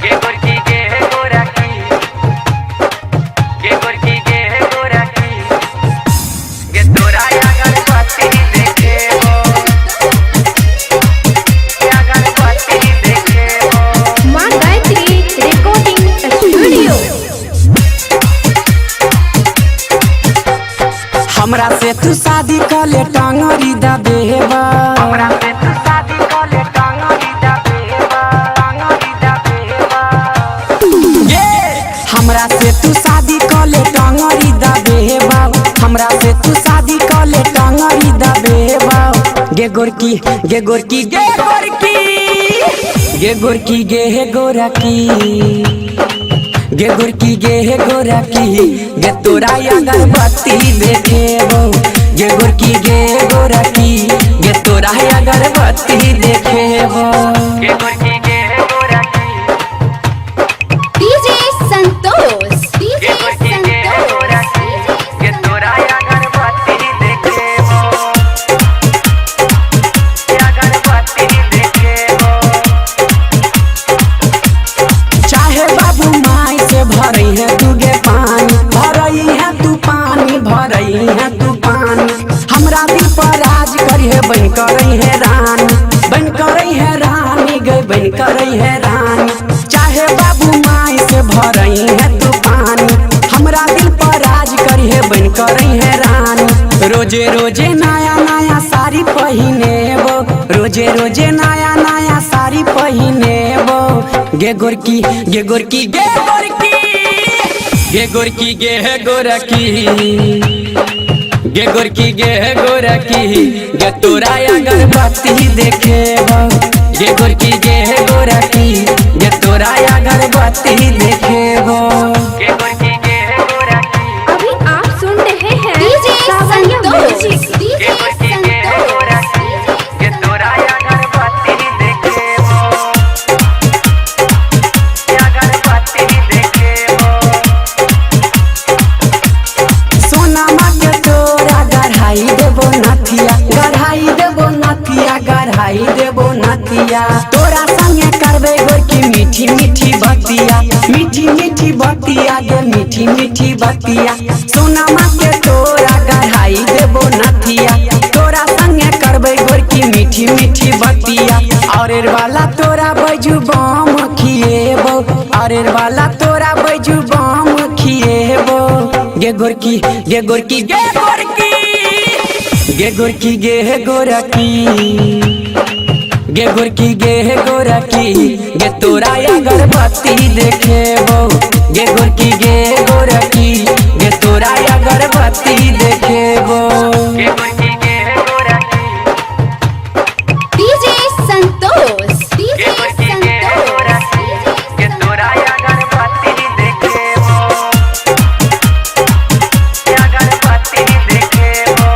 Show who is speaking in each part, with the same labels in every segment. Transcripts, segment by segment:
Speaker 1: गे गोरकी गे गोरकी, गे गोरकी गे गोरकी, गे तोरा अगरबत्ती देखे हो, अगरबत्ती देखे हो।
Speaker 2: माँ गायत्री रिकॉर्डिंग स्टूडियो।
Speaker 3: हमरा से तू शादी कर ले टांगरी दबेबा,
Speaker 1: हमरा से तू शादी कर ले टांगरी दबेबा, टांगरी दबेबा।
Speaker 3: ये हमरा से तू शादी कर ले टांगरी दबेबा, हमरा से तू शादी कर ले टांगरी दबेबा। गे गोरकी गे गोरकी गे गोरकी, गे गोरकी गे गोरकी, गे गोरकी गे गोरकी, गे तोरा अगरबत्ती देखेबो। गे गोरकी गे गोरकी, गे तोरा अगरबत्ती देखेबो।
Speaker 1: गे गोरकी गे गोरकी,
Speaker 2: डीजे संतोष,
Speaker 1: गे
Speaker 2: डीजे
Speaker 1: गोरकी गे गोरकी, गे तोरा अगरबत्ती देखेबो, अगरबत्ती देखेबो।
Speaker 3: चाहे बाबू माई से भरई है तू गे पानी, भरई है तू पानी, भरई है तू पानी। हमरा दिल पर राज करी है बन करई है रानी, बन करई है रानी, गई बन करई है रानी। चाहे बाबू माई से भरई है तू पानी, हमरा दिल पर राज करी है बन करई है रानी। रोजे रोजे नया नया साड़ी पहिनेबो, रोजे रोजे नया नया साड़ी पहिनेबो। गे गोरकी गे गोरकी गे गोरकी, गे गोरकी गे गोरकी, गे गोरकी गे गोरकी, गे तोरा अगरबत्ती देखेबो। गे गोरकी गे गोरकी, गे तोरा अगरबत्ती देखेबो।
Speaker 1: गे गोरकी गे गोरकी,
Speaker 2: अभी आप सुन रहे हैं डीजे संतोष,
Speaker 1: गे
Speaker 2: डीजे
Speaker 1: गोरकी गे गोरकी, गे तोरा अगरबत्ती देखेबो, अगरबत्ती देखेबो।
Speaker 3: सोनामा के तोरा गढ़ाई देबो नथिया, गढ़ाई देबो नथिया, गढ़ाई देबो नथिया। तोरा संगे करबे गोरकी मीठी मीठी बतिया, मीठी मीठी बतिया, गे मीठी मीठी बतिया। सोनामा के तोरा गढ़ाई देबो नथिया, तोरा संगे करबे गोरकी मीठी मीठी बतिया। औरेर वाला तोरा बैजू बम खिएबो, औरेर वाला तोरा बैजू बम खिएबो। गे गोरकी गे गोरकी गे गोरकी, गे गोरकी गे गोरकी, गे गोरकी गे गोरकी, गे तोरा अगरबत्ती देखेबो। गे गोरकी गे गोरकी, गे तोरा अगरबत्ती देखेबो।
Speaker 1: गे गोरकी गे गोरकी,
Speaker 2: डीजे संतोष,
Speaker 1: गे
Speaker 2: डीजे
Speaker 1: गोरकी गे गोरकी, गे तोरा अगरबत्ती देखेबो, अगरबत्ती देखेबो।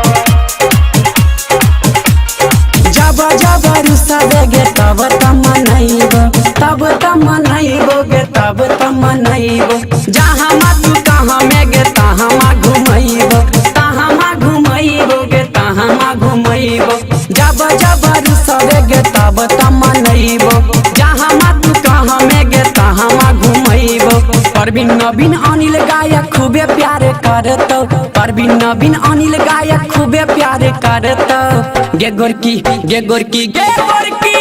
Speaker 3: जब जब रुसबे गे तब मनैबो, तब मनैबो गे तब मनैबो। जहाँ मा तू कहाँ में गे तहाँ मा घुमैबो, तहाँ मा घुमैबो गे तहाँ मा घुमैबो। जब जब रुसबे गे तब मनैबो, जहाँ मा तू कहाँ में गे तहाँ मा घुमैबो। परवीन नवीन अनिल गायक खूबे प्यार करतो, परवीन नवीन अनिल गायक खूबे प्यार करतो। गे गोरकी गे गोरकी गे गोरकी,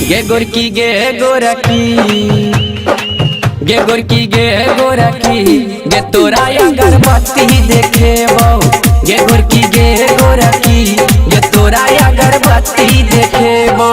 Speaker 3: गे गोरकी गे गोरकी, गे गोरकी गे गोरकी, गे तोरा अगरबत्ती देखेबो। गे गोरकी गे गोरकी, गे तोरा अगरबत्ती देखेबो।